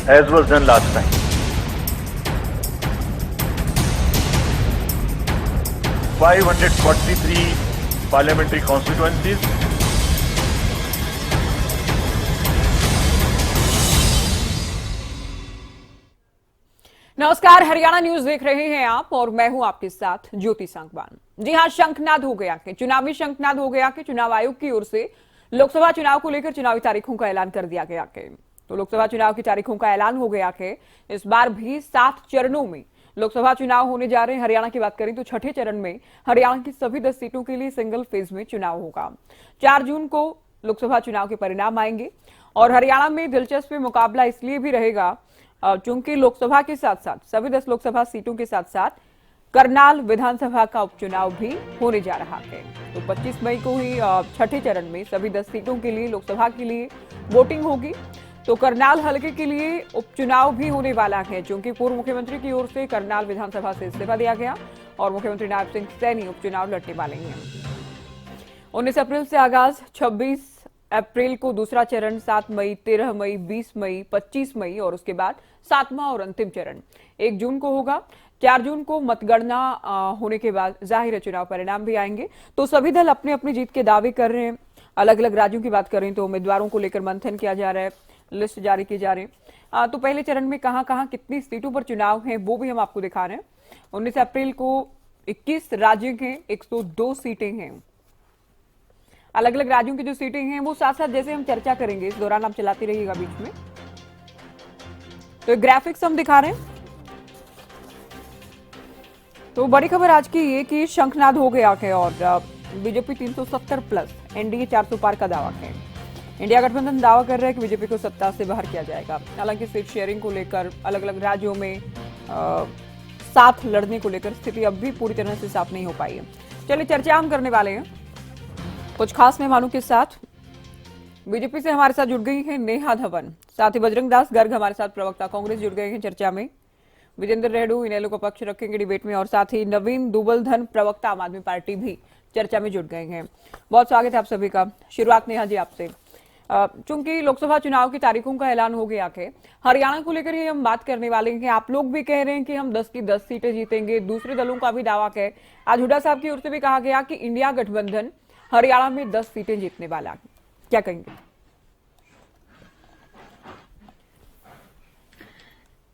as was done last time. (543) parliamentary constituencies. नमस्कार, Haryana news देख रहे हैं आप और मैं हूं आपके साथ ज्योति सांगवान। जी हां, शंखनाद हो गया कि चुनावी शंखनाद हो गया कि चुनाव आयोग की ओर से लोकसभा चुनाव को लेकर चुनावी तारीखों का ऐलान कर दिया गया कि तो लोकसभा चुनाव की तारीखों का ऐलान हो गया कि इस बार भी 7 चरणों में लोकसभा चुनाव होने जा रहे हैं। हरियाणा की बात करें तो छठे चरण में हरियाणा की सभी 10 सीटों के लिए सिंगल फेज में चुनाव होगा। 4 जून को लोकसभा चुनाव के परिणाम आएंगे और हरियाणा में दिलचस्प मुकाबला इसलिए भी रहेगा चूंकि लोकसभा के साथ साथ सभी 10 लोकसभा सीटों के साथ साथ करनाल विधानसभा का उपचुनाव भी होने जा रहा है। तो 25 मई को ही छठे चरण में सभी 10 सीटों के लिए लोकसभा के लिए वोटिंग होगी। तो करनाल हलके के लिए उपचुनाव भी होने वाला है, क्योंकि पूर्व मुख्यमंत्री की ओर से करनाल विधानसभा से इस्तीफा दिया गया और मुख्यमंत्री नायब सिंह सैनी उपचुनाव लड़ने वाले हैं। 19 अप्रैल से आगाज, 26 अप्रैल को दूसरा चरण, 7 मई, 13 मई, 20 मई, 25 मई और उसके बाद 7वां और अंतिम चरण 1 जून को होगा। 4 जून को मतगणना होने के बाद जाहिर है चुनाव परिणाम भी आएंगे। तो सभी दल अपने अपनी जीत के दावे कर रहे हैं। अलग अलग राज्यों की बात करें तो उम्मीदवारों को लेकर मंथन किया जा रहा है, लिस्ट जारी की जा रही है। तो पहले चरण में कहां कहां कितनी सीटों पर चुनाव है वो भी हम आपको दिखा रहे हैं। 19 अप्रैल को 21 राज्यों के 102 सीटें हैं। अलग अलग राज्यों की जो सीटें हैं वो साथ साथ जैसे हम चर्चा करेंगे, इस दौरान आप चलाते रहिएगा बीच में। तो ग्राफिक्स हम दिखा रहे हैं। तो बड़ी खबर आज की ये कि शंखनाद हो गया है और बीजेपी 370 प्लस, एनडीए 400 पार का दावा है। इंडिया गठबंधन दावा कर रहा है कि बीजेपी को सत्ता से बाहर किया जाएगा। हालांकि सीट शेयरिंग को लेकर अलग अलग राज्यों में साथ लड़ने को लेकर स्थिति अब भी पूरी तरह से साफ नहीं हो पाई है। चलिए चर्चा हम करने वाले हैं कुछ खास मेहमानों के साथ। बीजेपी से हमारे साथ जुड़ गई है नेहा धवन, साथ ही बजरंग दास गर्ग हमारे साथ प्रवक्ता कांग्रेस जुड़ गए हैं चर्चा में। विजेंद्र रेड्डू इनेलो का पक्ष रखेंगे डिबेट में और साथ ही नवीन दुबलधन प्रवक्ता आम आदमी पार्टी भी चर्चा में जुड़ गए हैं। बहुत स्वागत है आप सभी का। शुरुआत नेहा जी आपसे। चूंकि लोकसभा चुनाव की तारीखों का ऐलान हो गया है, हरियाणा को लेकर ही हम बात करने वाले हैं। आप लोग भी कह रहे हैं कि हम 10 की 10 सीटें जीतेंगे, दूसरे दलों का भी दावा है। आज हुड्डा साहब की ओर से भी कहा गया कि इंडिया गठबंधन हरियाणा में 10 सीटें जीतने वाला है, क्या कहेंगे?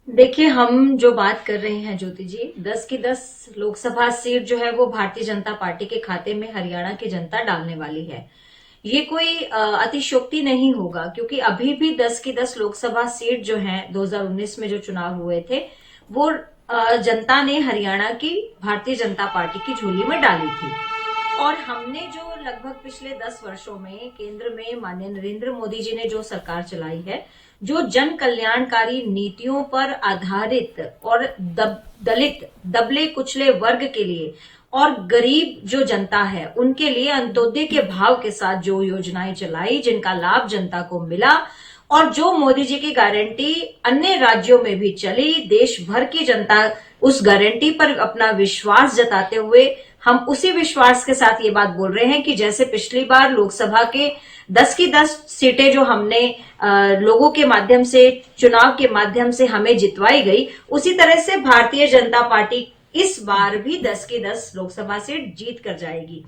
देखिए, हम जो बात कर रहे हैं ज्योति जी, 10 की 10 लोकसभा सीट जो है वो भारतीय जनता पार्टी के खाते में हरियाणा की जनता डालने वाली है। ये कोई अतिशयोक्ति नहीं होगा, क्योंकि अभी भी 10 की 10 लोकसभा सीट जो है 2019 में जो चुनाव हुए थे वो जनता ने हरियाणा की भारतीय जनता पार्टी की झोली में डाली थी। और हमने जो लगभग पिछले 10 वर्षों में केंद्र में माननीय नरेंद्र मोदी जी ने जो सरकार चलाई है, जो जन कल्याणकारी नीतियों पर आधारित और दलित, दबले कुचले वर्ग के लिए और गरीब जो जनता है उनके लिए अंत्योदय के भाव के साथ जो योजनाएं चलाई, जिनका लाभ जनता को मिला और जो मोदी जी की गारंटी अन्य राज्यों में भी चली, देश भर की जनता उस गारंटी पर अपना विश्वास जताते हुए हम उसी विश्वास के साथ ये बात बोल रहे हैं कि जैसे पिछली बार लोकसभा के 10 की 10 सीटें जो हमने लोगों के माध्यम से, चुनाव के माध्यम से हमें जितवाई गई, उसी तरह से भारतीय जनता पार्टी इस बार भी 10 की 10 लोकसभा सीट जीत कर जाएगी।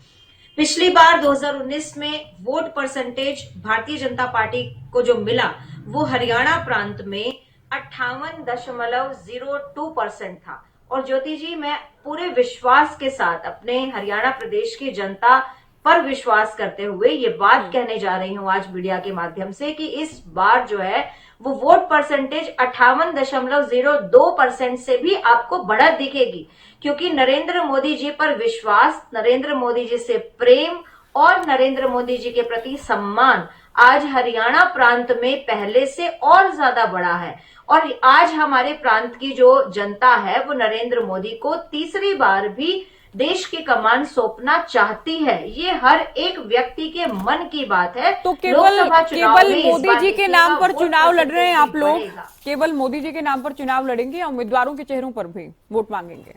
पिछली बार 2019 में vote percentage Bharatiya Janata party को जो मिला वो हरियाणा प्रांत में 58.02% था। और ज्योति जी, मैं पूरे विश्वास के साथ अपने हरियाणा प्रदेश की जनता पर विश्वास करते हुए ये बात कहने जा रही हूं आज मीडिया के माध्यम से कि इस बार जो है वो वोट परसेंटेज 58.02% से भी आपको बढ़त दिखेगी, क्योंकि नरेंद्र मोदी जी पर विश्वास, नरेंद्र मोदी जी से प्रेम और नरेंद्र मोदी जी के प्रति सम्मान आज हरियाणा प्रांत में पहले से और ज्यादा बढ़ा है। और आज हमारे प्रांत की जो जनता है वो नरेंद्र मोदी को तीसरी बार भी देश की कमान सौंपना चाहती है। ये हर एक व्यक्ति के मन की बात है। तो केवल मोदी जी के नाम पर चुनाव लड़ रहे हैं आप लोग? केवल मोदी जी के नाम पर चुनाव लड़ेंगे या उम्मीदवारों के चेहरों पर भी वोट मांगेंगे?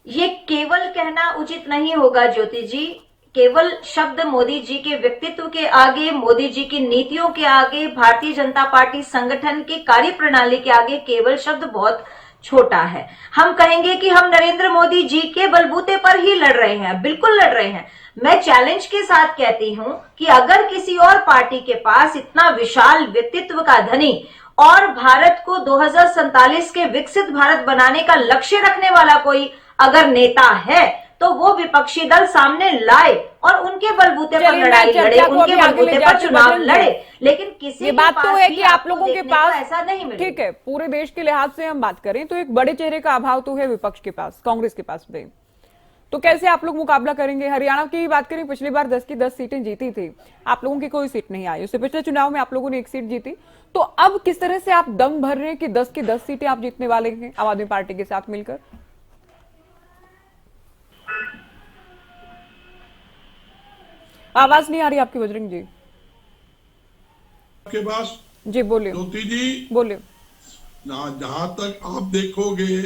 ये केवल कहना उचित नहीं होगा ज्योति जी, केवल शब्द मोदी जी के व्यक्तित्व के आगे, मोदी जी की नीतियों के आगे, भारतीय जनता पार्टी संगठन की कार्यप्रणाली के आगे केवल शब्द बहुत छोटा है। हम कहेंगे कि हम नरेंद्र मोदी जी के बलबूते पर ही लड़ रहे हैं, बिल्कुल लड़ रहे हैं। मैं चैलेंज के साथ कहती हूं कि अगर किसी और पार्टी के पास इतना विशाल व्यक्तित्व का धनी और भारत को 2047 के विकसित भारत बनाने का लक्ष्य रखने वाला कोई अगर नेता है, तो वो विपक्षी दल सामने लाए और उनके बलबूते पर लड़ाई लड़े, उनके बलबूते पर चुनाव लड़े। लेकिन किसी ये बात तो है कि आप लोगों के पास ऐसा नहीं मिलेगा। ठीक है, पूरे देश के लिहाज से हम बात करें तो एक बड़े चेहरे का अभाव तो है विपक्ष के पास, कांग्रेस के पास भी। तो कैसे आप लोग मुकाबला करेंगे? हरियाणा की बात करें, पिछली बार 10 की 10 सीटें जीती थी, आप लोगों की कोई सीट नहीं आई। उससे पिछले चुनाव में आप लोगों ने 1 सीट जीती। तो अब किस तरह से आप दम भर रहे हैं कि 10 की 10 सीटें आप जीतने वाले हैं आम आदमी पार्टी के साथ मिलकर? आवाज नहीं आ रही आपकी बजरंग जी। आपके पास जी बोलिए। ज्योति जी बोलिए। जहां तक आप देखोगे,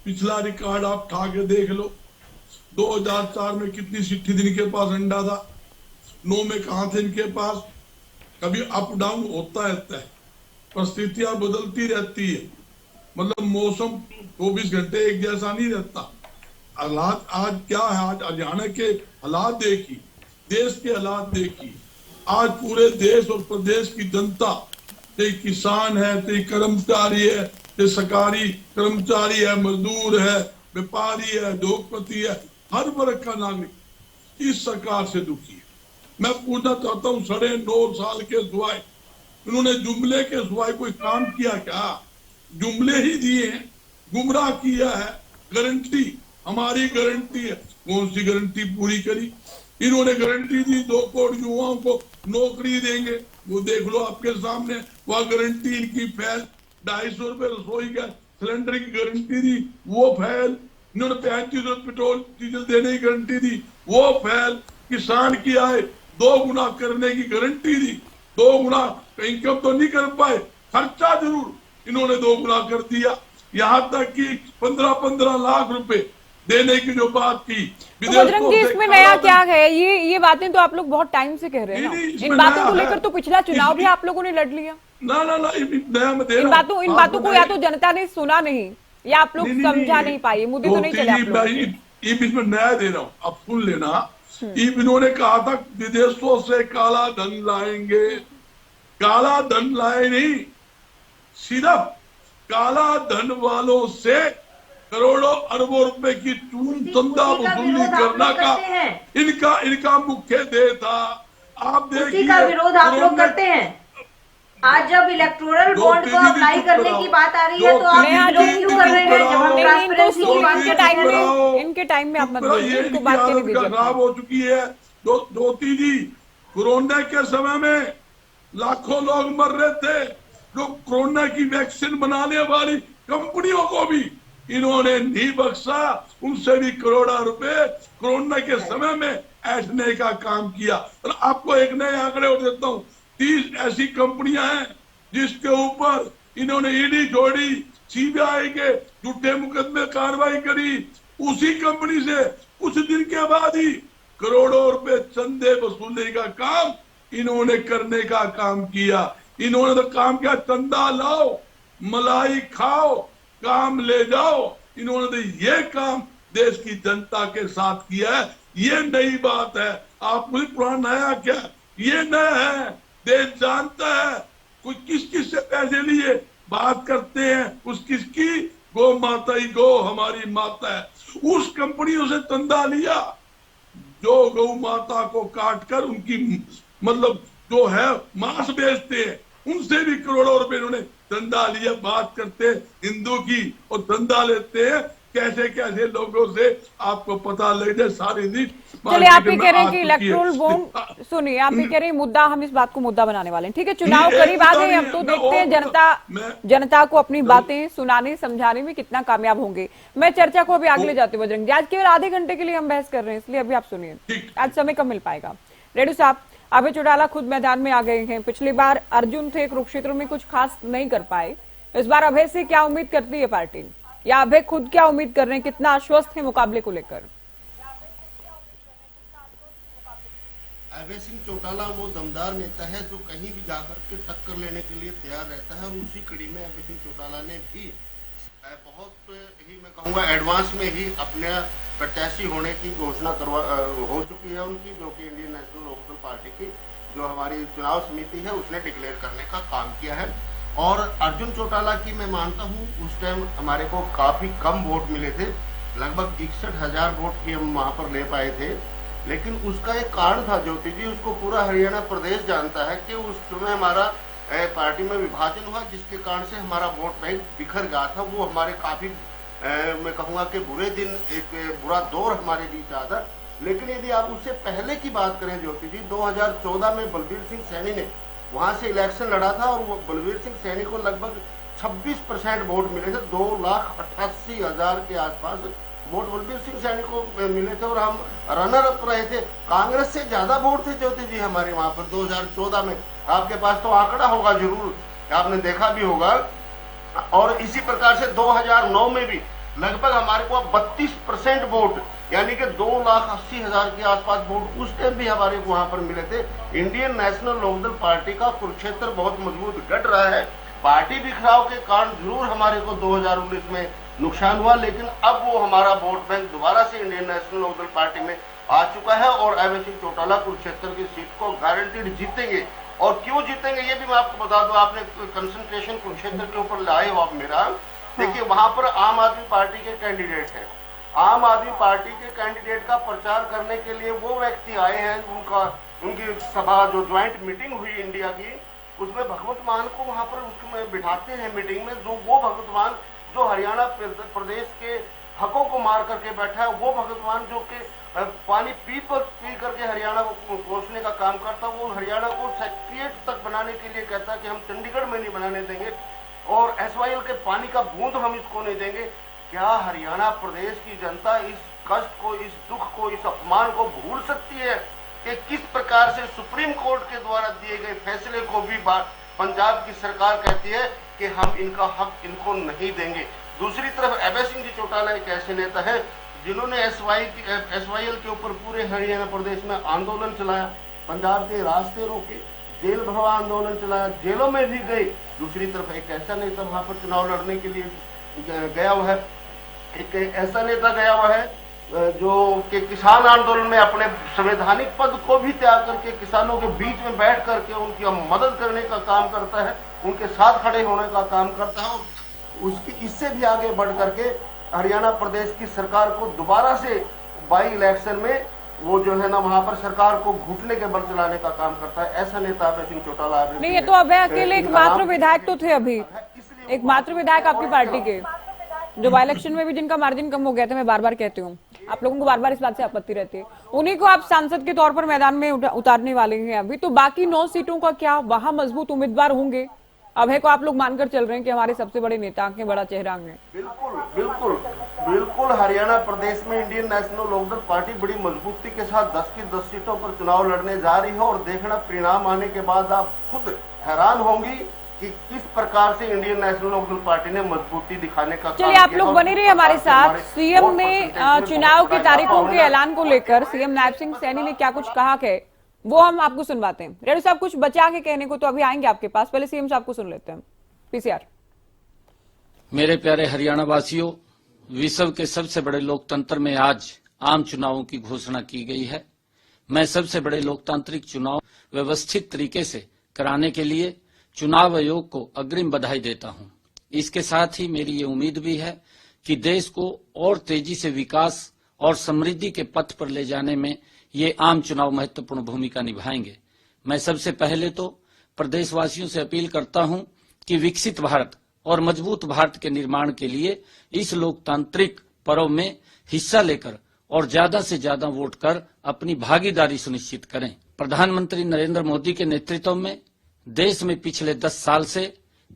पिछला रिकॉर्ड आप उठा के देख लो। 2004 में कितनी चिट्ठी थी इनके पास, अंडा था। 9 में कहां थे इनके पास? कभी अप डाउन होता रहता है, परिस्थितियां बदलती रहती है। मतलब मौसम 24 घंटे एक जैसा नहीं रहता। हालात आज क्या है, आज हरियाणा के हालात देखी, देश के हालात देखी। आज पूरे देश और प्रदेश की जनता, चाहे किसान है, चाहे कर्मचारी है, चाहे सरकारी कर्मचारी है, मजदूर है, व्यापारी है, उद्योगपति है, हर वर्ग का नागरिक इस सरकार से दुखी है। मैं पूछना चाहता हूँ, 9.5 साल के सिवाय इन्होंने जुमले के सिवाय कोई काम किया क्या? जुमले ही दिए हैं, गुमराह किया है। गारंटी, हमारी गारंटी है। कौन सी गारंटी पूरी करी? इन्होंने गारंटी दी 2 करोड़ युवाओं को नौकरी देंगे, वो देख लो आपके सामने। वह गारंटी इनकी फैल। 250 रुपए रसोई गैस सिलेंडर की गारंटी दी, वो फैल। इन्होंने 35 रुपए पेट्रोल डीजल देने की गारंटी दी, वो फैल। किसान की आय 2 गुना करने की गारंटी दी, 2 गुना इनकम तो नहीं कर पाए, खर्चा जरूर इन्होंने 2 गुना कर दिया। यहाँ तक कि 15-15 लाख रुपए देने की जो बात की। तो बजरंग जी, इसमें नया क्या है? ये बातें तो आप लोग बहुत टाइम से कह रहे हैं ना। इन बातों को लेकर तो पिछला चुनाव भी आप लोगों ने लड़ लिया ना। नया मैं दे इन बातों को या तो जनता ने सुना नहीं या आप लोग समझा नहीं पाए, मुद्दे तो नहीं चले आप लोग। इसमें नया दे रहा हूँ, आप सुन लेना। इन्होंने कहा था विदेशों से काला धन लाएंगे। काला धन लाए नहीं, सिर्फ काला धन वालों से करोड़ों अरबों रुपए की चंदा वसूली करना का इनका मुख्य ध्येय था। आप देखिए, का विरोध आप लोग करते हैं। आज जब इलेक्टोरल बॉन्ड को अप्लाई करने की बात आ रही है तो आप विरोध क्यों कर रहे हैं? जब हम ट्रांसपेरेंसी की बात इनके टाइम में आप मत बोलिए, इनको बात करने दीजिए। खराब हो चुकी है ज्योति जी। कोरोना के समय में लाखों लोग मर रहे थे। जो कोरोना की वैक्सीन बनाने वाली कंपनियों को भी इन्होंने नहीं बख्शा, उनसे भी करोड़ों रुपए कोरोना के समय में ऐंठने का काम किया। और आपको एक नए आंकड़े और देता हूँ, 30 ऐसी कंपनियां हैं जिसके ऊपर इन्होंने ईडी जोड़ी, सीबीआई के झूठे मुकदमे कार्रवाई करी। उसी कंपनी से कुछ दिन के बाद ही करोड़ों रुपए चंदे वसूलने का काम इन्होंने करने का काम किया। इन्होंने तो काम किया, चंदा लाओ, मलाई खाओ, काम ले जाओ। इन्होंने तो ये काम देश की जनता के साथ किया है। ये नई बात है। आप मुझे पुराना नया क्या? ये नया है। देश जानता है कोई किस किस से पैसे लिए बात करते हैं। उस किसकी? गौ माता ही गौ हमारी माता है। उस कंपनियों से चंदा लिया जो गौ माता को काट कर उनकी मतलब जो है मांस बेचते हैं, उनसे भी करोड़ों रुपए इन्होंने चंदा लिया। बात करते हैं हिंदू की और चंदा लेते हैं कैसे कैसे लोगों से, आपको पता लग जाए सारी नीच। चलिए, आप ही कह रहे हैं कि इलेक्ट्रोल बॉन्ड, सुनिए, आप ही कह रहे हैं मुद्दा, हम इस बात को मुद्दा बनाने वाले हैं। ठीक है, चुनाव करीब आ गए, अब तो देखते हैं जनता को अपनी बातें सुनाने समझाने में कितना कामयाब होंगे। मैं चर्चा को अभी आगे ले जाती हूँ बजरंग जी। आज केवल आधे घंटे के लिए हम बहस कर रहे हैं, इसलिए अभी आप सुनिए, आज समय कम मिल पाएगा। रेड्डी साहब, अभय चौटाला खुद मैदान में आ गए हैं। पिछली बार अर्जुन थे, कुरुक्षेत्र में कुछ खास नहीं कर पाए। इस बार अभय से क्या उम्मीद करती है पार्टी, या अभय खुद क्या उम्मीद कर रहे हैं? कितना आश्वस्त है मुकाबले को लेकर? अभय सिंह चौटाला वो दमदार नेता है जो कहीं भी जाकर के टक्कर लेने के लिए तैयार रहता है, और उसी कड़ी में अभय सिंह चौटाला ने भी बहुत ही, मैं कहूँगा, एडवांस में ही अपने प्रत्याशी होने की घोषणा हो चुकी है उनकी, जो कि इंडियन नेशनल लोकदल पार्टी की जो हमारी चुनाव समिति है उसने डिक्लेयर करने का काम किया है। और अर्जुन चौटाला की मैं मानता हूँ उस टाइम हमारे को काफी कम वोट मिले थे, लगभग 61,000 वोट की हम वहां पर ले पाए थे, लेकिन उसका एक कारण था ज्योति जी, उसको पूरा हरियाणा प्रदेश जानता है कि उस समय हमारा पार्टी में विभाजन हुआ, जिसके कारण से हमारा वोट बैंक बिखर गया था। वो हमारे काफी मैं कहूँगा कि बुरे दिन, एक बुरा दौर हमारे बीच आया था। लेकिन यदि आप उससे पहले की बात करें ज्योति जी, 2014 में बलबीर सिंह सैनी ने वहां से इलेक्शन लड़ा था, और वो बलबीर सिंह सैनी को लगभग 26% वोट मिले थे, 2,88,000 के आसपास वोट बलबीर सिंह सैनी को मिले थे, और हम रनर अप रहे थे। कांग्रेस से ज्यादा वोट थे ज्योति जी हमारे वहां पर 2014 में, आपके पास तो आंकड़ा होगा, जरूर आपने देखा भी होगा। और इसी प्रकार से 2009 में भी लगभग हमारे को 32% वोट, यानी कि 2,80,000 के आसपास वोट उस टाइम भी हमारे को वहां पर मिले थे। इंडियन नेशनल लोकदल पार्टी का कुरुक्षेत्र बहुत मजबूत गढ़ रहा है। पार्टी बिखराव के कारण जरूर हमारे को 2019 में नुकसान हुआ, लेकिन अब वो हमारा वोट बैंक दोबारा से इंडियन नेशनल लोकदल पार्टी में आ चुका है, और अभय सिंह चौटाला कुरुक्षेत्र की सीट को गारंटीड जीतेंगे। और क्यों जीतेंगे ये भी मैं आपको बता दूं, आपने कंसंट्रेशन कुरुक्षेत्र के ऊपर लाए हो आप मेरा, देखिए वहां पर आम आदमी पार्टी के कैंडिडेट हैं। आम आदमी पार्टी के कैंडिडेट का प्रचार करने के लिए वो व्यक्ति आए हैं, उनकी सभा जो ज्वाइंट मीटिंग हुई इंडिया की, उसमें भगवत मान को वहां पर उसमें बिठाते हैं मीटिंग में, जो वो भगवत मान जो हरियाणा प्रदेश के हकों को मार करके बैठा है, वो भगवत मान जो कि पानी पी करके हरियाणा को कोसने का काम करता, वो हरियाणा को सेक्रेटरीट तक बनाने के लिए कहता कि हम चंडीगढ़ में नहीं बनाने देंगे, और SYL के पानी का बूंद हम इसको नहीं देंगे। क्या हरियाणा प्रदेश की जनता इस कष्ट को, इस दुख को, इस अपमान को भूल सकती है कि किस प्रकार से सुप्रीम कोर्ट के द्वारा दिए गए फैसले को भी पंजाब की सरकार कहती है कि हम इनका हक इनको नहीं देंगे। दूसरी तरफ अभय सिंह जी चौटाला एक ऐसे नेता है जिन्होंने SYL के ऊपर पूरे हरियाणा प्रदेश में आंदोलन चलाया, पंजाब के रास्ते रोके, जेल भरो आंदोलन चलाया, जेलों में भी गए। दूसरी तरफ एक ऐसा नेता वहां पर चुनाव लड़ने के लिए गया हुआ है, एक ऐसा नेता गया हुआ है जो कि किसान आंदोलन में अपने संवैधानिक पद को भी त्याग करके किसानों के बीच में बैठ करके उनकी मदद करने का काम करता है, उनके साथ खड़े होने का काम करता है। उसकी इससे भी आगे बढ़ करके हरियाणा प्रदेश की सरकार को दोबारा से बाई इलेक्शन में वो जो है ना वहां पर सरकार को घुटने के बल चलाने का काम करता है। ऐसा नेता अभय सिंह चौटाला नहीं, ये तो अभय अकेले एकमात्र विधायक तो थे, अभी एकमात्र विधायक आपकी पार्टी के, जो बाई इलेक्शन में भी जिनका मार्जिन कम हो गया था। मैं बार बार कहती हूँ, आप लोगों को बार बार इस बात से आपत्ति रहती है, उन्हीं को आप सांसद के तौर पर मैदान में उतारने वाले हैं अभी। तो बाकी 9 सीटों का क्या, वहां मजबूत उम्मीदवार होंगे? अभय को आप लोग मानकर चल रहे हैं कि हमारे सबसे बड़े नेता हैं, बड़ा चेहरा हैं। बिल्कुल बिल्कुल बिल्कुल हरियाणा प्रदेश में इंडियन नेशनल लोकदल पार्टी बड़ी मजबूती के साथ 10 की 10 सीटों पर चुनाव लड़ने जा रही है, और देखना परिणाम आने के बाद आप खुद हैरान होंगी कि किस प्रकार से इंडियन नेशनल लोकदल पार्टी ने मजबूती दिखाने का। चलिए आप लोग बने रहिए हमारे साथ। सीएम ने चुनाव की तारीखों के ऐलान को लेकर सीएम नायब सिंह सैनी ने क्या कुछ कहा है वो हम आपको सुनवाते हैं। रेड्डी साहब कुछ बचा के कहने को तो अभी आएंगे आपके पास, पहले सीएम साहब को सुन लेते हैं। PCR। मेरे प्यारे हरियाणा वासियों, विश्व के सबसे बड़े लोकतंत्र में आज आम चुनावों की घोषणा की गई है। मैं सबसे बड़े लोकतांत्रिक चुनाव व्यवस्थित तरीके से कराने के लिए चुनाव आयोग को अग्रिम बधाई देता हूं। इसके साथ ही मेरी ये उम्मीद भी है कि देश को और तेजी से विकास और समृद्धि के पथ पर ले जाने में ये आम चुनाव महत्वपूर्ण भूमिका निभाएंगे। मैं सबसे पहले तो प्रदेशवासियों से अपील करता हूं कि विकसित भारत और मजबूत भारत के निर्माण के लिए इस लोकतांत्रिक पर्व में हिस्सा लेकर और ज्यादा से ज्यादा वोट कर अपनी भागीदारी सुनिश्चित करें। प्रधानमंत्री नरेंद्र मोदी के नेतृत्व में देश में पिछले 10 साल से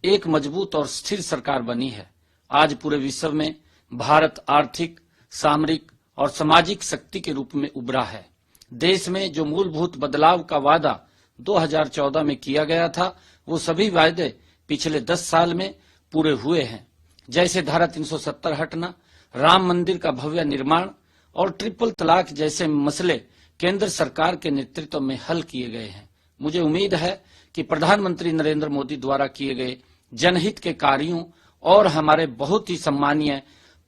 एक मजबूत और स्थिर सरकार बनी है। आज पूरे विश्व में भारत आर्थिक, सामरिक और सामाजिक शक्ति के रूप में उभरा है। देश में जो मूलभूत बदलाव का वादा 2014 में किया गया था, वो सभी वायदे पिछले 10 साल में पूरे हुए हैं। जैसे धारा 370 हटना, राम मंदिर का भव्य निर्माण और ट्रिपल तलाक जैसे मसले केंद्र सरकार के नेतृत्व में हल किए गए हैं। मुझे उम्मीद है कि प्रधानमंत्री नरेंद्र मोदी द्वारा किए गए जनहित के कार्यों और हमारे बहुत ही सम्मानीय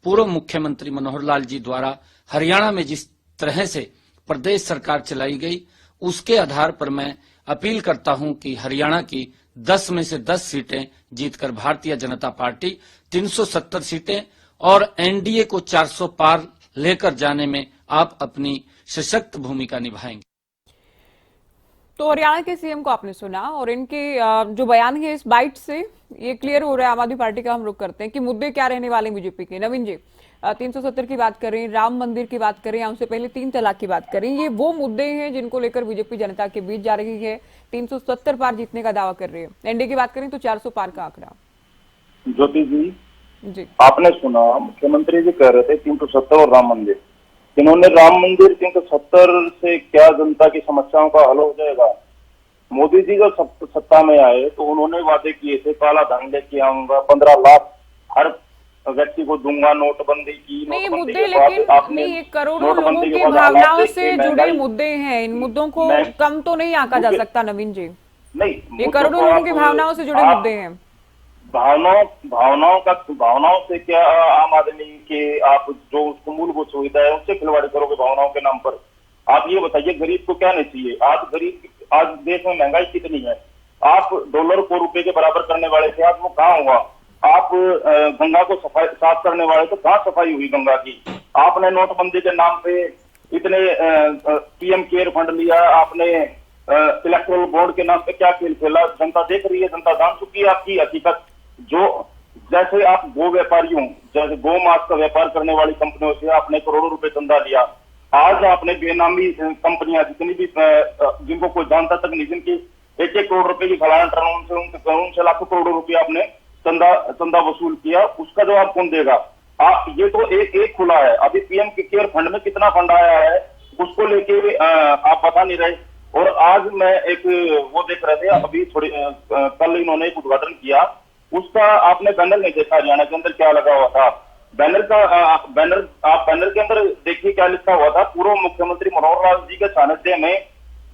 पूर्व मुख्यमंत्री मनोहर लाल जी द्वारा हरियाणा में जिस तरह से प्रदेश सरकार चलाई गई, उसके आधार पर मैं अपील करता हूं कि हरियाणा की 10 में से 10 सीटें जीतकर भारतीय जनता पार्टी 370 सीटें और एनडीए को 400 पार लेकर जाने में आप अपनी सशक्त भूमिका निभाएंगे। तो हरियाणा के सीएम को आपने सुना और इनके जो बयान है इस बाइट से ये क्लियर हो रहा है आम आदमी पार्टी का। हम रुख करते हैं कि मुद्दे क्या रहने वाले बीजेपी के। नवीन जी, 370 की बात करें, राम मंदिर की बात करें या उससे पहले 3 तलाक की बात करें, ये वो मुद्दे हैं जिनको लेकर बीजेपी जनता के बीच जा रही है। 370 पार जीतने का दावा कर रही है। एनडीए की बात करें तो 400 पार का आंकड़ा। ज्योति जी, आपने सुना मुख्यमंत्री जी कह रहे थे 370 और राम मंदिर। इन्होंने राम मंदिर 370 से क्या जनता की समस्याओं का हल हो जाएगा? मोदी जी जब सत्ता में आए तो उन्होंने वादे किए थे, काला धन लेके आऊंगा, 15 लाख हर व्यक्ति को दूंगा, नोटबंदी की। नहीं मुद्दे, लेकिन नहीं, ये करोड़ों लोगों की भावनाओं से जुड़े मुद्दे हैं। इन मुद्दों को कम तो नहीं आंका जा सकता नवीन जी। नहीं, ये करोड़ों लोगों की भावनाओं से जुड़े मुद्दे हैं। भावनाओं से क्या आम आदमी के आप जो उसको मूलभूत सुविधा है उससे खिलवाड़ी करोगे भावनाओं के नाम पर? आप ये बताइए गरीब को क्या नहीं चाहिए? आज देश में महंगाई कितनी है? आप डॉलर को रुपए के बराबर करने वाले थे, आज वो कहाँ हुआ? आप गंगा को साफ करने वाले तो कहाँ सफाई हुई गंगा की? आपने नोटबंदी के नाम पे इतने पीएम केयर फंड लिया, आपने इलेक्ट्रोल बोर्ड के नाम पे क्या खेल खेला? जनता देख रही है, जनता जान चुकी है आपकी हकीकत। जो जैसे आप गो व्यापारियों, जैसे गो मांस का व्यापार करने वाली कंपनियों से आपने करोड़ों रुपए चंदा लिया, आज आपने बेनामी कंपनियां जितनी भी जिनको कोई जानता तक नहीं, जिनकी 1-1 करोड़ रुपए की सालाना टर्नओवर उनसे लाखों करोड़ों रुपए आपने चंदा वसूल किया, उसका जवाब कौन देगा? ये तो एक खुला है। अभी पीएम केयर फंड में कितना फंड आया है उसको लेके आप बता नहीं रहे। और आज मैं एक वो देख रहे थे, अभी थोड़ी कल इन्होंने एक उद्घाटन किया, उसका आपने बैनर नहीं देखा हरियाणा के अंदर क्या लगा हुआ था? आप बैनर के अंदर देखिए क्या लिखा हुआ था। पूर्व मुख्यमंत्री मनोहर लाल जी के सानिध्य में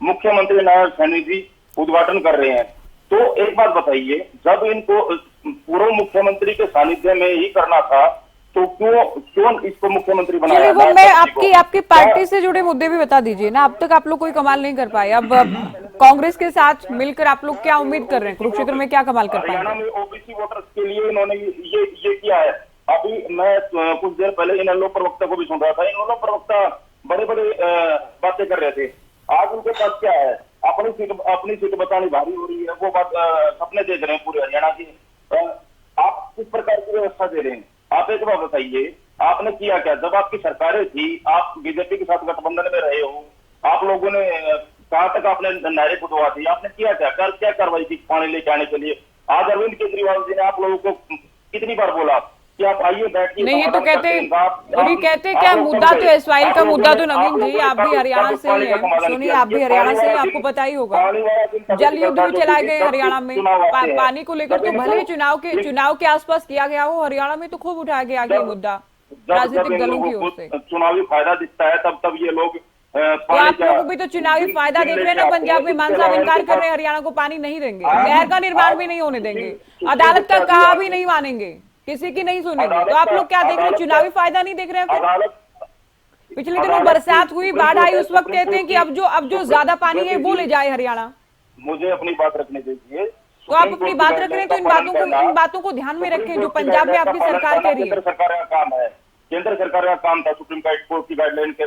मुख्यमंत्री नारायण सैनी जी उद्घाटन कर रहे हैं। तो एक बात बताइए, जब इनको पूर्व मुख्यमंत्री के सानिध्य में ही करना था तो क्यों इसको मुख्यमंत्री बनाया? वो मैं आपकी पार्टी से जुड़े मुद्दे भी बता दीजिए ना। अब तक आप लोग कोई कमाल नहीं कर पाए, अब कांग्रेस के साथ मिलकर आप लोग क्या उम्मीद कर रहे हैं? कुरुक्षेत्र में क्या कमाल कर पाएंगे? हरियाणा में ओबीसी वोटर्स के लिए इन्होंने ये किया है। अभी मैं कुछ देर पहले इन लोक प्रवक्ता को भी सुन रहा था, इन लोक प्रवक्ता बड़े बातें कर रहे थे। आज उनके पास क्या है? अपनी सीट बचानी भारी हो रही है, वो बात सपने देख रहे हैं पूरे हरियाणा की। आप किस प्रकार की व्यवस्था दे रहे हैं? आप एक बात बताइए, आपने किया क्या? जब आपकी सरकारें थी, आप बीजेपी के साथ गठबंधन में रहे हो, आप लोगों ने कहां तक आपने नहरें खुदवा दी? आपने किया क्या कार्रवाई की पानी लेके आने के लिए? आज अरविंद केजरीवाल जी ने आप लोगों को कितनी बार बोला कि आप आइए बैठिए? नहीं, ये तो कहते क्या मुद्दा तो एसवाई का मुद्दा तो नवीन जी आप भी हरियाणा से ही हैं। सुनिए, आप भी हरियाणा से ही, आपको पता ही होगा जल युद्ध भी चलाए गए हरियाणा में। पानी को लेकर तो भले चुनाव के आसपास किया गया हो, हरियाणा में तो खूब उठाया गया ये मुद्दा राजनीतिक दलों की ओर से। चुनावी फायदा दिखता है तब ये लोग तो आप लोगों को भी तो चुनावी फायदा देख रहे हैं ना। पंजाब में मान साहब इनकार कर रहे हैं, हरियाणा को पानी नहीं देंगे, नहर का निर्माण भी नहीं होने देंगे, अदालत का कहा भी नहीं मानेंगे, किसी की नहीं सुनेंगे। तो आप लोग क्या देख रहे हैं? चुनावी फायदा नहीं देख रहे हैं फिर? पिछले दिनों बरसात हुई, बाढ़ आई, उस वक्त कहते हैं कि अब जो ज्यादा पानी है वो ले जाए हरियाणा। मुझे अपनी बात रखने दीजिए। तो आप अपनी बात रख रहे हैं तो इन बातों को ध्यान में रखें जो पंजाब में आपकी सरकार कह रही है। केंद्र सरकार का काम है, केंद्र सरकार का काम था सुप्रीम कोर्ट की गाइडलाइन के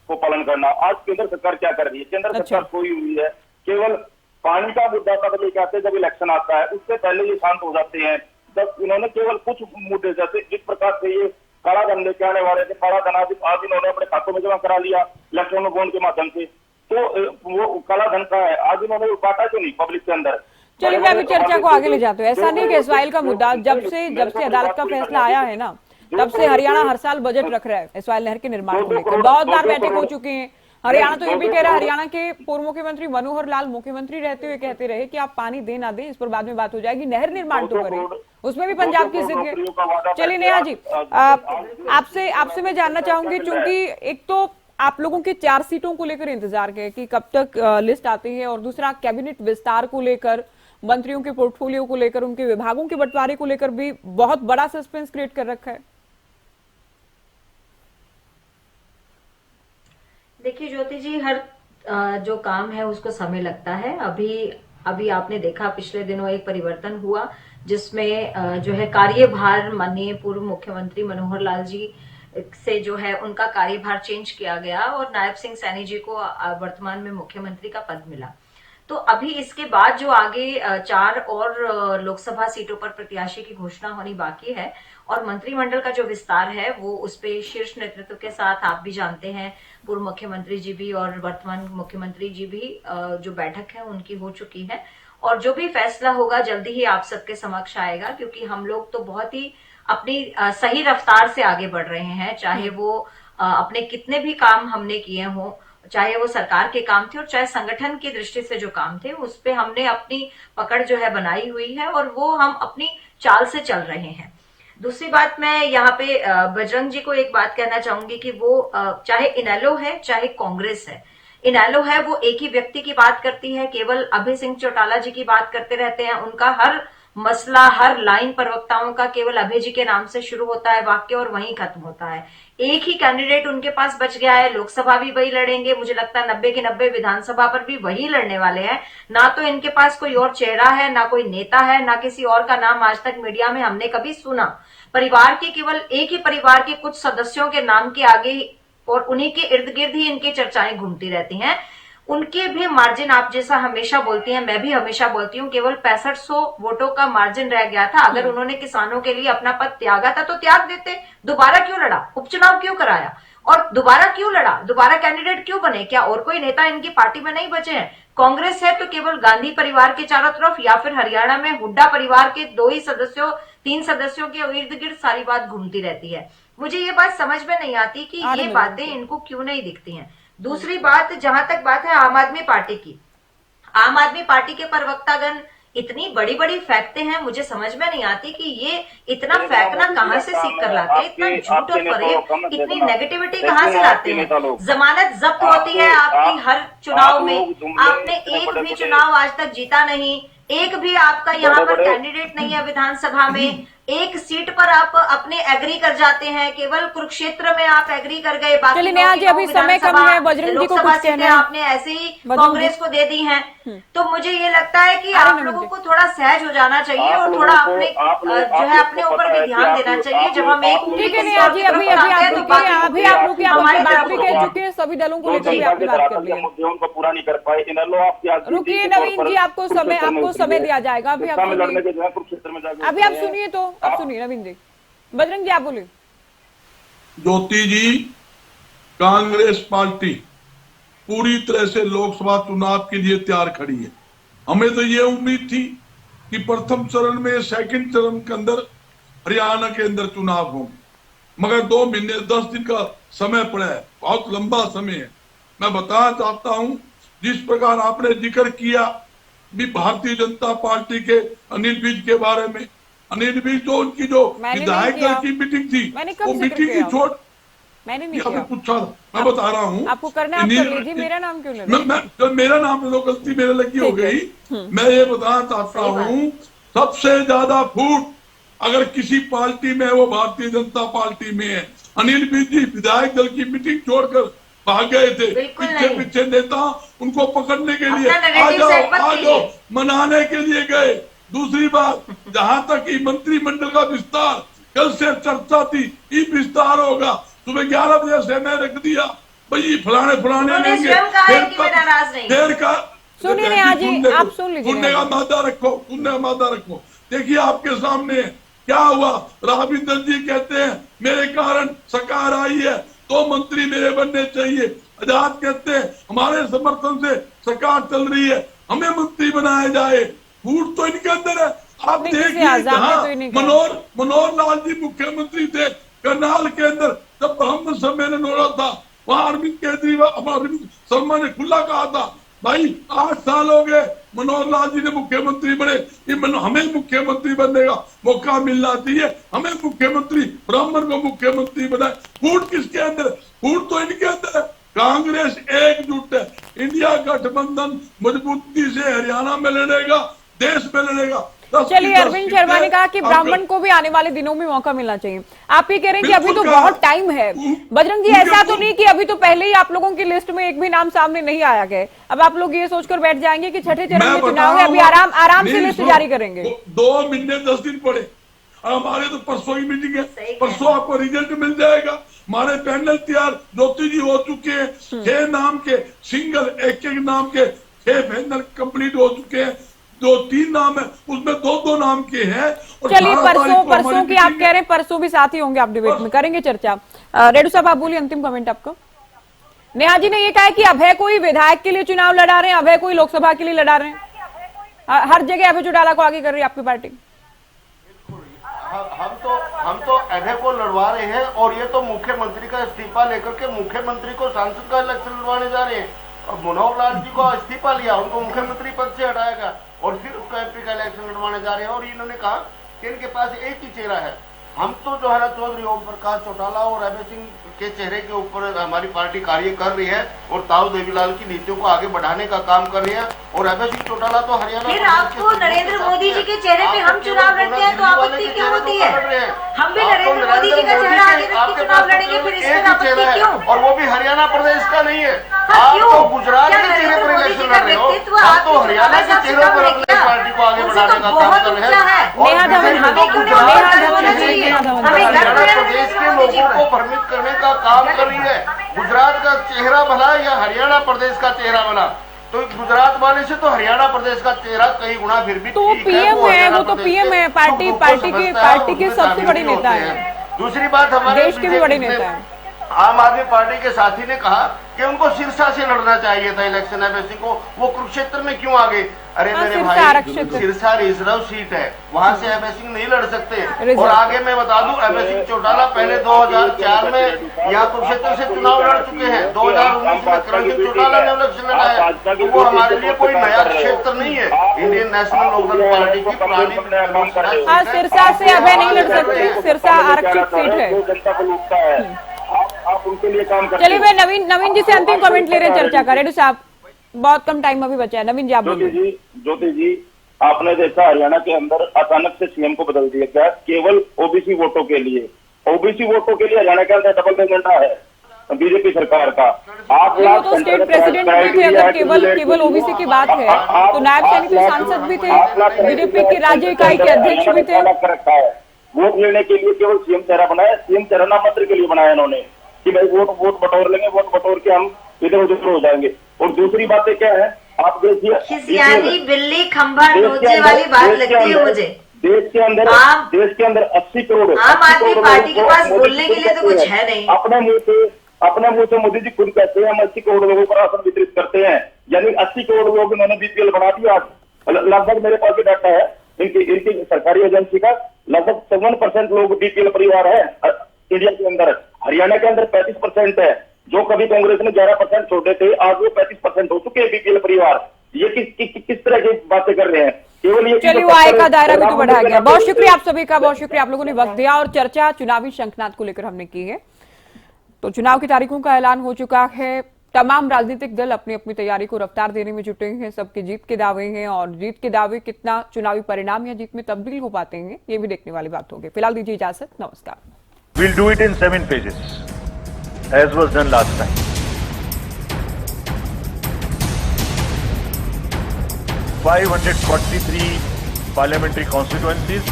को पालन करना। आज केंद्र सरकार क्या कर रही है? केंद्र सरकार सोई हुई है, केवल पानी का मुद्दा तब लेके आते जब इलेक्शन आता है, उससे पहले ये शांत हो जाते हैं। जब इन्होंने केवल कुछ मुद्दे, जैसे जिस प्रकार से ये काला धन लेके आने वाले थे, काला धन आज इन्होंने अपने खातों में जमा करा लिया इलेक्ट्रॉनिक बॉन्ड के माध्यम से, तो वो काला धन का है, आज इन्होंने बांटा क्यों नहीं पब्लिक के अंदर? चलिए मैं अभी चर्चा को आगे ले जाते हैं। ऐसा नहीं कि एसवाइल का मुद्दा जब से अदालत का फैसला आया है ना, तब से हरियाणा हर साल बजट रख रहा है एसवाइल नहर के निर्माण को लेकर। बहुत बार बैठक हो चुकी है। हरियाणा तो ये भी कह रहा है, हरियाणा के पूर्व मुख्यमंत्री मनोहर लाल मुख्यमंत्री रहते हुए कहते रहे कि आप पानी दे ना दें इस पर बाद में बात हो जाएगी, नहर निर्माण तो करें, उसमें भी पंजाब की जिद है। चलिए नेहा जी, आपसे मैं जानना चाहूंगी, चूंकि एक तो आप लोगों के 4 सीटों को लेकर इंतजार है कि कब तक लिस्ट आती है, और दूसरा कैबिनेट विस्तार को लेकर, मंत्रियों के पोर्टफोलियो को लेकर, उनके विभागों के बंटवारे को लेकर भी बहुत बड़ा सस्पेंस क्रिएट कर रखा है। देखिए ज्योति जी, हर जो काम है उसको समय लगता है। अभी आपने देखा पिछले दिनों एक परिवर्तन हुआ जिसमें जो है कार्यभार माननीय पूर्व मुख्यमंत्री मनोहर लाल जी से जो है उनका कार्यभार चेंज किया गया और नायब सिंह सैनी जी को वर्तमान में मुख्यमंत्री का पद मिला। तो अभी इसके बाद जो आगे 4 और लोकसभा सीटों पर प्रत्याशी की घोषणा होनी बाकी है और मंत्रिमंडल का जो विस्तार है वो उस पे शीर्ष नेतृत्व के साथ, आप भी जानते हैं, पूर्व मुख्यमंत्री जी भी और वर्तमान मुख्यमंत्री जी भी जो बैठक है उनकी हो चुकी है और जो भी फैसला होगा जल्दी ही आप सबके समक्ष आएगा, क्योंकि हम लोग तो बहुत ही अपनी सही रफ्तार से आगे बढ़ रहे हैं। चाहे वो अपने कितने भी काम हमने किए हों, चाहे वो सरकार के काम थे और चाहे संगठन की दृष्टि से जो काम थे, उस पे हमने अपनी पकड़ जो है बनाई हुई है और वो हम अपनी चाल से चल रहे हैं। दूसरी बात, मैं यहाँ पे बजरंग जी को एक बात कहना चाहूंगी कि वो चाहे इनेलो है चाहे कांग्रेस है, इनेलो है वो एक ही व्यक्ति की बात करती है, केवल अभय सिंह चौटाला जी की बात करते रहते हैं। उनका हर मसला, हर लाइन प्रवक्ताओं का केवल अभय जी के नाम से शुरू होता है वाक्य और वहीं खत्म होता है। एक ही कैंडिडेट उनके पास बच गया है, लोकसभा भी वही लड़ेंगे, मुझे लगता है 90 की 90 विधानसभा पर भी वही लड़ने वाले हैं। ना तो इनके पास कोई और चेहरा है, ना कोई नेता है, ना किसी और का नाम आज तक मीडिया में हमने कभी सुना। परिवार के केवल एक ही परिवार के कुछ सदस्यों के नाम के आगे और उन्हीं के इर्द गिर्द ही इनकी चर्चाएं घूमती रहती हैं। उनके भी मार्जिन, आप जैसा हमेशा बोलती हैं, मैं भी हमेशा बोलती हूँ, केवल 6500 वोटों का मार्जिन रह गया था। अगर उन्होंने किसानों के लिए अपना पद त्यागा था तो त्याग देते, दोबारा क्यों लड़ा, उपचुनाव क्यों कराया और दोबारा क्यों लड़ा, दोबारा कैंडिडेट क्यों बने? क्या और कोई नेता इनकी पार्टी में नहीं बचे हैं? कांग्रेस है तो केवल गांधी परिवार के चारों तरफ या फिर हरियाणा में हुड्डा परिवार के 3 सदस्यों के इर्द गिर्द सारी बात घूमती रहती है। मुझे ये बात समझ में नहीं आती कि ये बातें इनको क्यों नहीं दिखती हैं। दूसरी बात, जहां तक बात है आम आदमी पार्टी की, आम आदमी पार्टी के प्रवक्तागण इतनी बड़ी बड़ी फेंकते हैं, मुझे समझ में नहीं आती कि ये इतना फेंकना कहां से सीख कर लाते हैं, इतना झूठ और फरेब, इतनी नेगेटिविटी कहां से लाते हैं। जमानत जब्त होती है आपकी हर चुनाव में, आपने एक भी चुनाव आज तक जीता नहीं, एक भी आपका यहाँ पर कैंडिडेट नहीं है विधानसभा में, एक सीट पर आप अपने एग्री कर जाते हैं, केवल कुरुक्षेत्र में आप एग्री कर गए, बाकी अभी समय कम है, बजरंग जी को कुछ कहना है, आपने ऐसे ही कांग्रेस को दे दी हैं। तो मुझे ये लगता है कि आप लोगों को थोड़ा सहज हो जाना चाहिए और थोड़ा अपने जो है अपने ऊपर भी ध्यान देना चाहिए। जब हम एक ठीक है नेहा जी, अभी आप रुकिए, हमारी बात भी कह चुके हैं, सभी दलों को लेकर भी आपने बात कर ली, उनको पूरा नहीं कर पाए। रुकिए नवीन जी, आपको समय दिया जाएगा। अभी आप सुनिए, तो आप सुनिए नवीन जी। बजरंग जी आप बोलिए। ज्योति जी, कांग्रेस पार्टी पूरी तरह से लोकसभा चुनाव के लिए तैयार खड़ी है। हमें तो ये उम्मीद थी कि प्रथम चरण में, सेकंड चरण के अंदर हरियाणा के अंदर चुनाव होंगे, मगर 2 महीने 10 दिन का समय पड़ा है, बहुत लंबा समय है। मैं बताना चाहता हूं, जिस प्रकार आपने जिक्र किया भी भारतीय जनता पार्टी के अनिल विज के बारे में, अनिल विज तो उनकी जो विधायक दल की मीटिंग थी, वो मीटिंग की छोड़, मैंने नहीं किया, पूछा था, मैं बता रहा हूँ आपको करना, आप कर लीजिए, मेरा नाम क्यों ले रहे हैं? मेरा नाम ले लो, गलती मेरे लगी हो गई। मैं ये बताना चाहता हूँ, सबसे ज्यादा फूट अगर किसी पार्टी में, वो भारतीय जनता पार्टी में है। अनिल विज जी विधायक दल की मीटिंग छोड़कर भाग गए थे, पीछे नेता उनको पकड़ने के लिए आ जाओ मनाने के लिए गए। दूसरी बात, जहां तक कि मंत्रिमंडल का विस्तार, कल से चर्चा थी, ये विस्तार होगा, सुबह 11 बजे से मैं रख दिया भाई फलाने लेंगे, देर का सुनिए नेहा जी, आप सुन लीजिए, सुनने का मादा रखो। देखिए आपके सामने क्या हुआ, राविंदर जी कहते हैं मेरे कारण सरकार आई है, 2 मंत्री मेरे बनने चाहिए। आजाद कहते हैं हमारे समर्थन से सरकार चल रही है, हमें मंत्री बनाया जाए। फूट तो इनके अंदर है। आप देखिए, जहाँ मनोहर लाल जी मुख्यमंत्री थे, करनाल के अंदर जब ब्राह्मण सम्मेलन हो रहा था, वहां अरविंद शर्मा ने खुला कहा था, भाई 8 साल हो गए मनोहर लाल जी ने मुख्यमंत्री बने, हमें मुख्यमंत्री बनने का मौका मिलना चाहिए, हमें मुख्यमंत्री ब्राह्मण को मुख्यमंत्री बनाए। फूट किसके अंदर? फूट तो इनके अंदर है। कांग्रेस एकजुट है, इंडिया गठबंधन मजबूती से हरियाणा में लड़ेगा, देश में लड़ेगा। चलिए, अरविंद शर्मा ने कहा कि ब्राह्मण को भी आने वाले दिनों में मौका मिलना चाहिए। आप ये कह रहे हैं कि अभी तो बहुत टाइम है। बजरंग जी, ऐसा तो नहीं कि अभी तो पहले ही आप लोगों की लिस्ट में एक भी नाम सामने नहीं आया गया, अब आप लोग ये सोचकर बैठ जाएंगे कि छठे चरण में चुनाव है, अभी आराम से लिस्ट जारी करेंगे। 2 महीने 10 दिन पड़े, हमारे तो परसों ही मीटिंग है, परसों आपको रिजल्ट मिल जाएगा। हमारे पैनल तैयार ज्योति जी हो चुके हैं, 6 नाम के सिंगल, एक नाम के 6 पैनल कंप्लीट हो चुके हैं। 2-3 नाम है, उसमें 2-2 नाम के हैं। चलिए, परसों की आप कह रहे हैं, परसों भी साथ ही होंगे, आप डिबेट में करेंगे चर्चा। रेडू साहब, आप बोलिए अंतिम कमेंट आपको। नेहा जी ने ये कहा है कि अभय कोई विधायक के लिए चुनाव लड़ा रहे हैं, अभय कोई लोकसभा के लिए लड़ा रहे हैं, हर जगह अभय चौटाला को आगे कर रही है आपकी पार्टी। हम तो अभय को लड़वा रहे हैं, और ये तो मुख्यमंत्री का इस्तीफा लेकर के मुख्यमंत्री को सांसद का इलेक्शन लड़वाने जा रहे हैं। और मनोहर लाल जी को इस्तीफा लिया, उनको मुख्यमंत्री पद से हटाया गया, और फिर उसका एमपी का इलेक्शन लड़वाने जा रहे हैं। और इन्होंने कहा कि इनके पास एक ही चेहरा है। हम तो जो है ना, चौधरी ओम प्रकाश चौटाला और अभय सिंह के चेहरे के ऊपर हमारी पार्टी कार्य कर रही है, और ताऊ देवीलाल की नीतियों को आगे बढ़ाने का काम कर रही है। और अभय सिंह चौटाला तो हरियाणा, फिर आपको नरेंद्र मोदी जी के चेहरे पे हम चुनाव लड़ते हैं तो आपत्ति क्यों होती है? हम भी नरेंद्र मोदी जी का चेहरा आगे रख के चुनाव लड़ेंगे, फिर इसमें आपत्ति क्यों? और वो भी हरियाणा प्रदेश का नहीं है। आप तो गुजरात के चेहरे पर इलेक्शन लड़ रहे हो, आप तो हरियाणा के चेहरे पर अपनी पार्टी को आगे बढ़ाने का काम कर रहे हैं। प्रदेश के लोगों को भ्रमित करने का काम कर रही है। गुजरात का चेहरा भला या हरियाणा प्रदेश का चेहरा भला? तो गुजरात वाले से तो हरियाणा प्रदेश का चेहरा कई गुना फिर भी तो पीएम है, वो तो पीएम है, पार्टी के सबसे बड़े नेता है। दूसरी बात, हमारे देश के भी बड़े नेता है। आम आदमी पार्टी के साथी ने कहा कि उनको सिरसा से लड़ना चाहिए था इलेक्शन। अभय सिंह को वो कुरुक्षेत्र में क्यों आ गए? अरे मेरे भाई, सिरसा रिजर्व सीट है, वहां से अभय सिंह नहीं लड़ सकते। और आगे मैं बता दूं, अभय सिंह चौटाला पहले 2004 में यहाँ कुरुक्षेत्र से चुनाव लड़ चुके हैं। 2019 में करण सिंह चौटाला ने इलेक्शन लड़ाया, तो वो हमारे लिए कोई नया क्षेत्र नहीं है। इंडियन नेशनल लोकदल पार्टी की पुरानी सिरसा से अभय नहीं लड़ सकते, सिरसा आरक्षित सीट है। आप उनके लिए काम करते। चलिए, मैं नवीन जी से अंतिम कमेंट ले रहे हैं चर्चा का। रेड्डी साहब, बहुत कम टाइम अभी बचा है, नवीन जी आप बोलिए। ज्योति जी, आपने देखा हरियाणा के अंदर अचानक से सीएम को बदल दिया गया केवल ओबीसी वोटों के लिए। ओबीसी वोटों के लिए हरियाणा के अंदर डबल एजेंडा है बीजेपी सरकार का। आप तो स्टेट प्रेसिडेंट भी थे, अगर केवल ओबीसी की बात है तो नायब सैनिक सांसद भी थे, बीजेपी की राज्य इकाई के अध्यक्ष भी थे। वोट लेने के लिए केवल सीएम चेहरा बनाया, सीएम चेहरा नाम मात्र के लिए बनाया इन्होंने कि भाई वोट बटोर लेंगे, वोट बटोर के हम इधर उधर हो जाएंगे। और दूसरी बातें क्या है, आप देखिए, बिल्ली खंभा नोचे वाली बात लगती है मुझे। देश के अंदर 80 करोड़ आम आदमी पार्टी के पास बोलने के लिए तो कुछ है नहीं। अपने मुंह से मोदी जी खुद कहते हैं हम 80 करोड़ लोगों को राशन वितरित करते हैं, यानी 80 करोड़ लोग इन्होंने बीपीएल बना दिया। लगभग मेरे पास भी डाटा है इनकी सरकारी एजेंसी का, लगभग 57% लोग बीपीएल परिवार है इंडिया के अंदर। हरियाणा के अंदर 35% है, जो कभी कांग्रेस ने 11% छोड़े थे, आज वो 35% हो चुके हैं बीपीएल परिवार। ये किस तरह की बातें कर रहे हैं? केवल ये चलिए, आय का दायरा भी तो बढ़ाया गया। बहुत शुक्रिया आप सभी का, बहुत शुक्रिया आप लोगों ने वक्त दिया और चर्चा चुनावी शंखनाद को लेकर हमने की है। तो चुनाव की तारीखों का ऐलान हो चुका है, तमाम राजनीतिक दल अपनी अपनी तैयारी को रफ्तार देने में जुटे हैं, सबके जीत के दावे हैं और जीत के दावे कितना चुनावी परिणाम या जीत में तब्दील हो पाते हैं, ये भी देखने वाली बात होगी। फिलहाल दीजिए इजाजत, नमस्कार। We'll do it in 7 phases, as was done last time. 543 parliamentary constituencies,